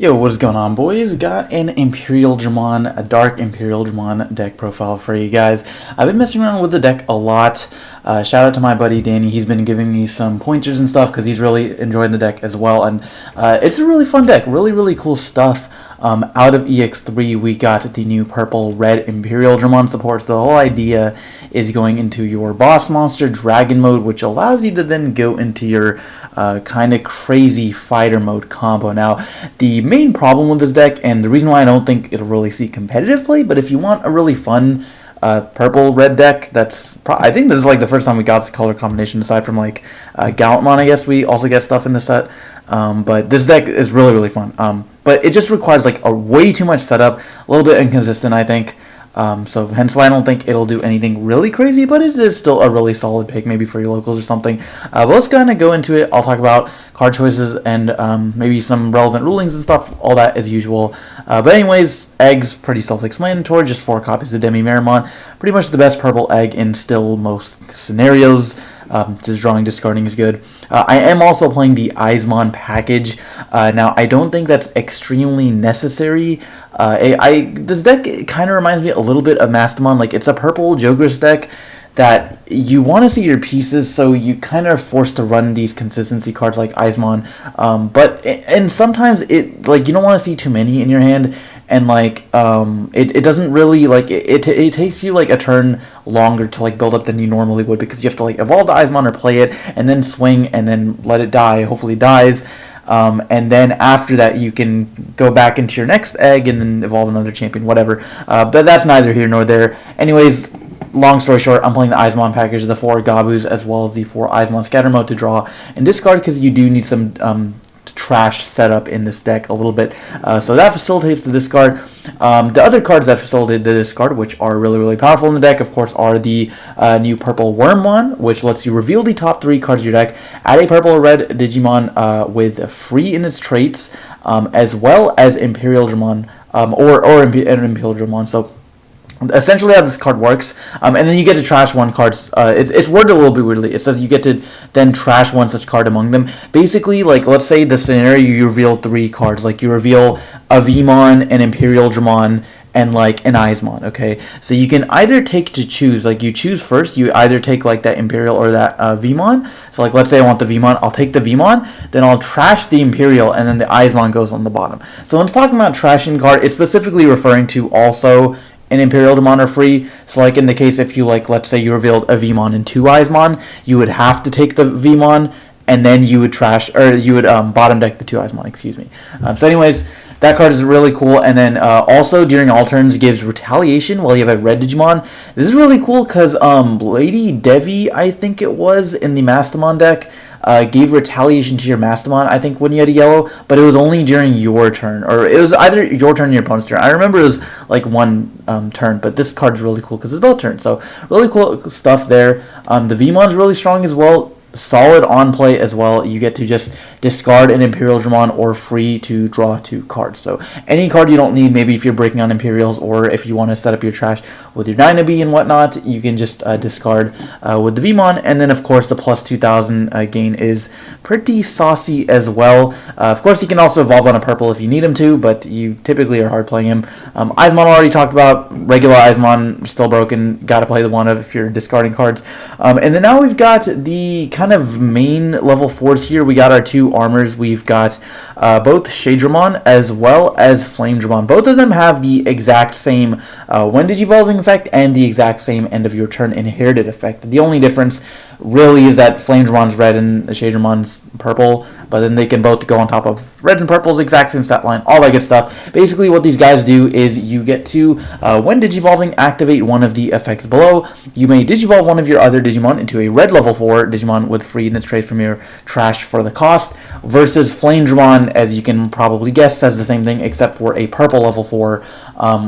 Yo, what is going on, boys? Got an Imperialdramon, a dark Imperialdramon deck profile for you guys. I've been messing around with the deck a lot. Shout out to my buddy Danny. He's been giving me some pointers and stuff because he's really enjoying the deck as well. And it's a really fun deck. Really cool stuff. Out of EX3, we got the new purple-red Imperialdramon support. So the whole idea is going into your boss monster dragon mode, which allows you to then go into your kind of crazy fighter mode combo. Now, the main problem with this deck, and the reason why I don't think it'll really see competitive play, but if you want a really fun purple-red deck, I think this is like the first time we got this color combination, aside from like Gallantmon. I guess we also get stuff in the set. But this deck is really fun. But it just requires like a way too much setup, a little bit inconsistent, I think. So hence why I don't think it'll do anything really crazy, but it is still a really solid pick, maybe for your locals or something. But let's kind of go into it. I'll talk about card choices and maybe some relevant rulings and stuff, all that as usual. But anyways, eggs, pretty self-explanatory, just 4 copies of Demi-Meramon. Pretty much the best purple egg in still most scenarios. Just drawing, discarding is good. I am also playing the Eismon package. Now, I don't think that's extremely necessary. This deck kind of reminds me a little bit of Mastamon. Like, it's a purple Jogris deck that you want to see your pieces, so you kind of are forced to run these consistency cards like Eismon. And sometimes you don't want to see too many in your hand. And it doesn't really it takes you like a turn longer to like build up than you normally would, because you have to like evolve the Eismon or play it and then swing and then let it die. Hopefully it dies, and then after that you can go back into your next egg and then evolve another champion, whatever. But that's neither here nor there. Anyways, long story short, I'm playing the Eismon package, the 4 Gabus as well as the 4 Eismon scatter mode to draw and discard, because you do need some trash setup in this deck a little bit, so that facilitates the discard. The other cards that facilitate the discard, which are really powerful in the deck, of course, are the new purple Wormmon, which lets you reveal the top 3 cards of your deck, add a purple or red Digimon with free in its traits, as well as Imperialdramon, or an Imperialdramon. So essentially how this card works, and then you get to trash 1 card. It's worded a little bit weirdly. It says you get to then trash 1 such card among them. Basically, like, let's say the scenario, you reveal 3 cards. Like, you reveal a Vmon, an Imperialdramon, and like an Eismon. Okay, so you can either take to choose. Like, you choose first. You either take like that Imperial or that Vmon. So like, let's say I want the Vmon. I'll take the Vmon, then I'll trash the Imperial, and then the Eismon goes on the bottom. So when it's talking about trashing card, it's specifically referring to also an Imperialdramon are free. So like in the case, if you let's say you revealed a Vmon and 2 Eismon, you would have to take the Vmon, and then you would trash, or you would bottom deck the 2 Eismon, excuse me. So anyways, that card is really cool. And then also during all turns gives retaliation while you have a red Digimon. This is really cool because Lady Devi, I think it was, in the Mastamon deck, gave retaliation to your Mastamon, I think, when you had a yellow, but it was only during your turn, or it was either your turn or your opponent's turn. I remember it was like 1 turn, but this card is really cool because it's both turns, so really cool stuff there. The Vmon's really strong as well. Solid on play as well. You get to just discard an Imperialdramon or free to draw 2 cards. So any card you don't need, maybe if you're breaking on Imperials, or if you want to set up your trash with your Dynabe and whatnot, you can just discard with the Vmon. And then of course the plus 2000 gain is pretty saucy as well. Of course you can also evolve on a purple if you need him to, but you typically are hard playing him. Eismon already talked about. Regular Eismon still broken. Gotta play the one of if you're discarding cards. And then now we've got the kind of main level 4s here. We got our 2 armors. We've got both Shadramon as well as Flamedramon. Both of them have the exact same when Digivolving effect and the exact same end of your turn inherited effect. The only difference really is that Flamedramon's red and Shadramon's purple, but then they can both go on top of reds and purples, exact same stat line, all that good stuff. Basically what these guys do is you get to, when Digivolving, activate one of the effects below. You may Digivolve one of your other Digimon into a red level 4 Digimon with free in its traits from your trash for the cost, versus Flamedramon, as you can probably guess, says the same thing except for a purple level 4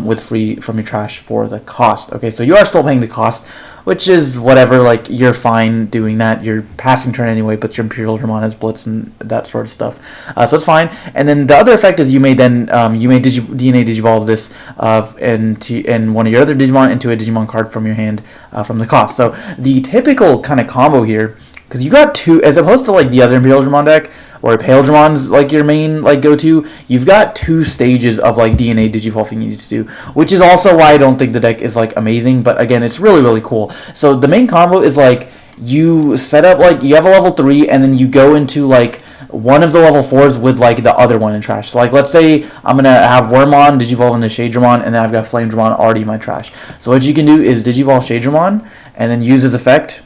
with free from your trash for the cost. Okay, so you are still paying the cost, which is whatever, like, you're fine doing that. You're passing turn anyway, but your Imperialdramon has Blitz and that sort of stuff. So it's fine. And then the other effect is you may then, DNA Digivolve this and one of your other Digimon into a Digimon card from your hand from the cost. So the typical kind of combo here because you got two, as opposed to like the other Imperialdramon deck, or Imperialdramon's like your main like go-to, you've got 2 stages of like DNA Digivolving you need to do, which is also why I don't think the deck is like amazing, but again, it's really, really cool. So the main combo is like, you set up like, you have a level 3, and then you go into like one of the level 4s with like the other one in trash. So like, let's say I'm gonna have Wormmon Digivolve into Shadramon, and then I've got Flamedramon already in my trash. So what you can do is Digivolve Shadramon, and then use his effect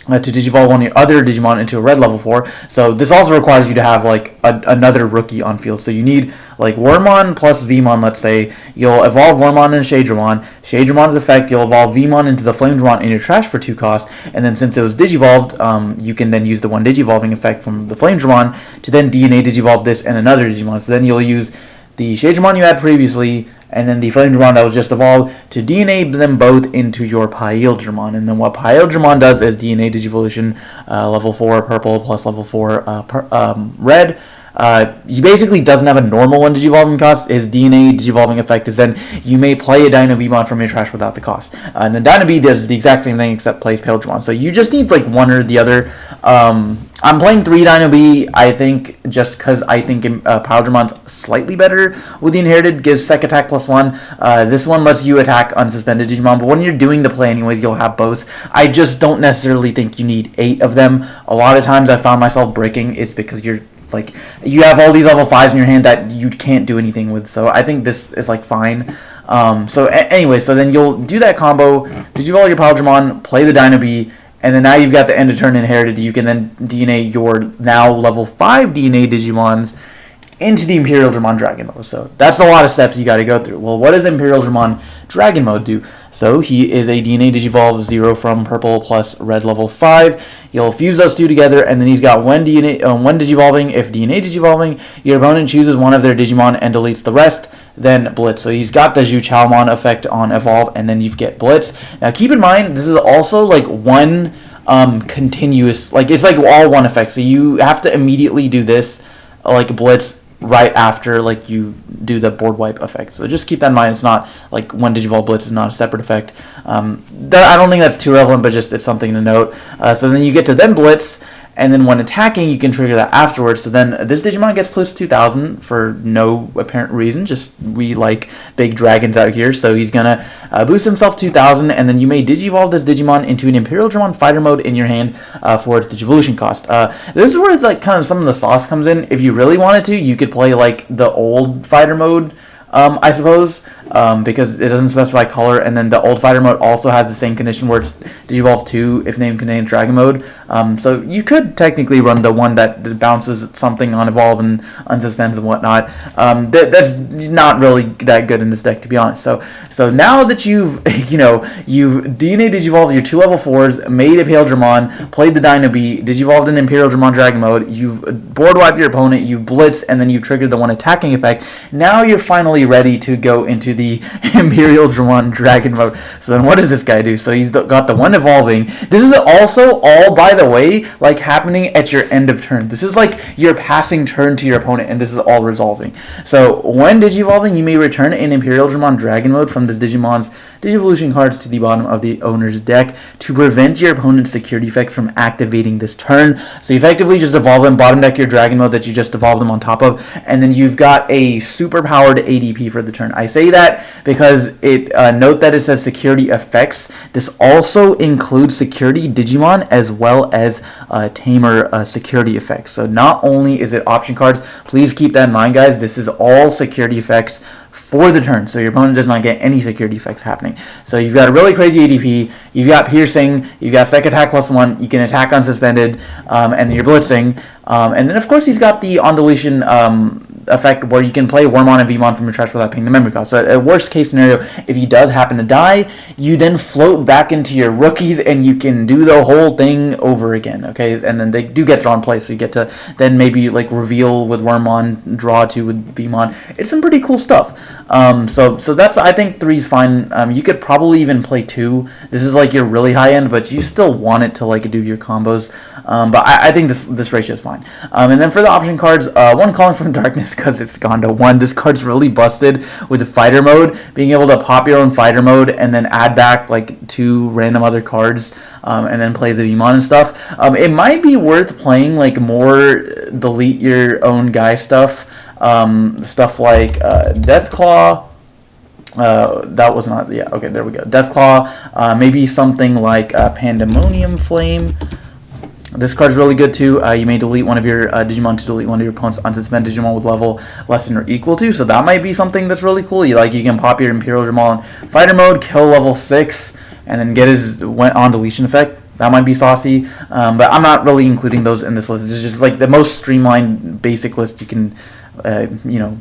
to Digivolve one of your other Digimon into a red level 4. So this also requires you to have like another rookie on field. So you need like Wormmon plus Vmon, let's say. You'll evolve Wormmon into Shadramon. Shadramon's effect, you'll evolve Vmon into the Flamedramon in your trash for 2 costs. And then since it was Digivolved, you can then use the one Digivolving effect from the Flamedramon to then DNA Digivolve this and another Digimon. So then you'll use the Shadramon you had previously, and then the Flamedramon that was just evolved, to DNA them both into your Imperialdramon. And then what Imperialdramon does is DNA Digivolution, level 4 purple plus level 4 red. He basically doesn't have a normal one Digivolving cost. His DNA Digivolving effect is then you may play a Dino Beamon from your trash without the cost. And then Dino B does the exact same thing except plays Imperialdramon. So you just need like one or the other. I'm playing 3 Dino B, I think, just because I think Imperialdramon's slightly better with the Inherited, gives Sec Attack +1. This one lets you attack unsuspended Digimon, but when you're doing the play anyways, you'll have both. I just don't necessarily think you need 8 of them. A lot of times I found myself breaking, it's because you're like, you have all these level 5s in your hand that you can't do anything with, so I think this is like fine. Anyway, so then you'll do that combo, Digivolve your Imperialdramon, play the Dino B, and then now you've got the end of turn Inherited. You can then DNA your now level 5 DNA Digimons into the Imperialdramon Dragon Mode. So that's a lot of steps you got to go through. Well, what does Imperialdramon Dragon Mode do? So he is a DNA Digivolve 0 from purple plus red level 5. You'll fuse those 2 together, and then he's got one Digivolving. If DNA Digivolving, your opponent chooses one of their Digimon and deletes the rest, then Blitz. So he's got the Zhuchalmon effect on Evolve, and then you get Blitz. Now keep in mind, this is also like one continuous, like it's like all one effect. So you have to immediately do this, like Blitz, right after like you do the board wipe effect. So just keep that in mind. It's not like one Digivolve Blitz is not a separate effect. I don't think that's too relevant, but just it's something to note. So then you get to then Blitz, and then when attacking, you can trigger that afterwards. So then this Digimon gets plus 2,000 for no apparent reason. Just we like big dragons out here. So he's going to boost himself 2,000, and then you may Digivolve this Digimon into an Imperialdramon Fighter Mode in your hand for its Digivolution cost. This is where like kind of some of the sauce comes in. If you really wanted to, you could play like the old Fighter Mode, I suppose, because it doesn't specify color, and then the old Fighter Mode also has the same condition where it's Digivolve 2 if name contains Dragon Mode. So you could technically run the one that bounces something on Evolve and unsuspends and whatnot. That's not really that good in this deck, to be honest. So now that you've you've DNA Digivolved your 2 level 4s, made Imperialdramon, played the Dino B, Digivolved in Imperialdramon Dragon Mode, you've board wiped your opponent, you've blitzed, and then you've triggered the one attacking effect. Now you're finally ready to go into the Imperialdramon Dragon Mode. So then what does this guy do? So he's got the one evolving. This is also all, by the way, like happening at your end of turn. This is like your passing turn to your opponent, and this is all resolving. So when Digivolving, you may return an Imperialdramon Dragon Mode from this Digimon's Digivolution cards to the bottom of the owner's deck to prevent your opponent's security effects from activating this turn. So you effectively just evolve them, bottom deck your Dragon Mode that you just evolved them on top of, and then you've got a super powered ADP for the turn. I say that because note that it says security effects. This also includes security Digimon as well as Tamer security effects. So not only is it option cards, please keep that in mind, guys. This is all security effects for the turn, so your opponent does not get any security effects happening. So you've got a really crazy ADP, you've got piercing, you've got sec attack +1, you can attack unsuspended, and then you're blitzing, and then of course he's got the on deletion effect where you can play Wormmon and Vmon from your trash without paying the memory cost. So at worst case scenario, if he does happen to die, you then float back into your rookies and you can do the whole thing over again, okay? And then they do get drawn play, so you get to then maybe like reveal with Wormmon, draw 2 with Vmon. It's some pretty cool stuff. So that's, I think 3 is fine. You could probably even play 2. This is like your really high end, but you still want it to like do your combos. But I think this ratio is fine. And then for the option cards, one Calling from Darkness just because it's gone to 1. This card's really busted with the fighter mode, being able to pop your own fighter mode and then add back like 2 random other cards, and then play the Digimon and stuff. It might be worth playing like more delete your own guy stuff, stuff like Deathclaw. That was not, yeah, okay, there we go. Deathclaw, maybe something like Pandemonium Flame. This card's really good too. You may delete one of your Digimon to delete one of your opponent's unsuspended Digimon with level less than or equal to. So that might be something that's really cool. You can pop your Imperialdramon fighter mode, kill level 6, and then get his on deletion effect. That might be saucy, but I'm not really including those in this list. It's just like the most streamlined basic list you can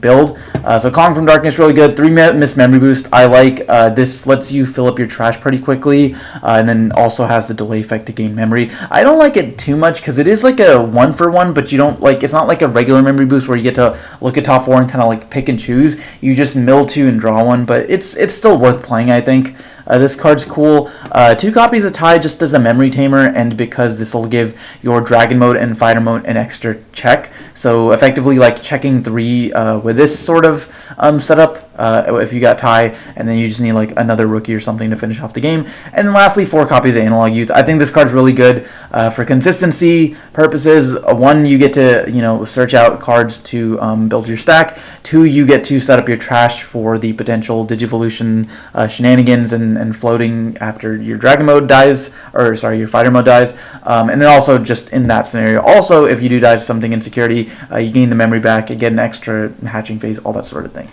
build. So Calling from Darkness, really good. 3 Miss Memory Boost, I like. This lets you fill up your trash pretty quickly, and then also has the delay effect to gain memory. I don't like it too much because it is like a 1-for-1, but you don't like, it's not like a regular memory boost where you get to look at top 4 and kind of like pick and choose. You just mill 2 and draw 1, but it's still worth playing, I think. This card's cool. 2 copies of Tai just as a memory tamer, and because this will give your Dragon mode and Fighter mode an extra check. So effectively like checking 3 with this sort of setup if you got Tai, and then you just need like another rookie or something to finish off the game. And then lastly, 4 copies of Analog Youth. I think this card's really good for consistency purposes. 1, you get to search out cards to build your stack. 2, you get to set up your trash for the potential Digivolution shenanigans and floating after your Dragon mode dies, or sorry, your Fighter mode dies. And then also just in that scenario, also if you do die to something in security, you gain the memory back, you get an extra hatching phase, all that sort of thing.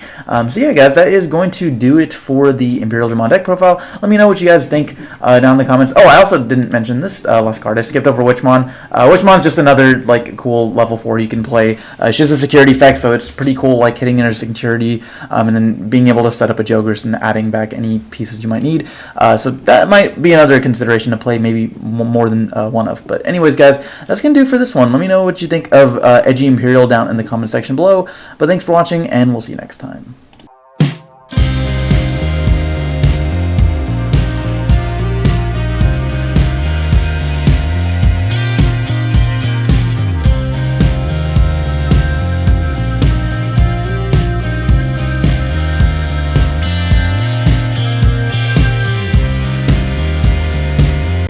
So yeah, guys, that is going to do it for the Imperialdramon deck profile. Let me know what you guys think down in the comments. Oh, I also didn't mention this last card. I skipped over Witchmon. Witchmon's just another like cool level 4 you can play. She has a security effect, so it's pretty cool, like hitting in her security, and then being able to set up a Jogers and adding back any pieces you might need. So that might be another consideration to play, maybe more than one of. But anyways, guys, that's going to do for this one. Let me know what you think of Edgy Imperial down in the comment section below. But thanks for watching, and we'll see you next time.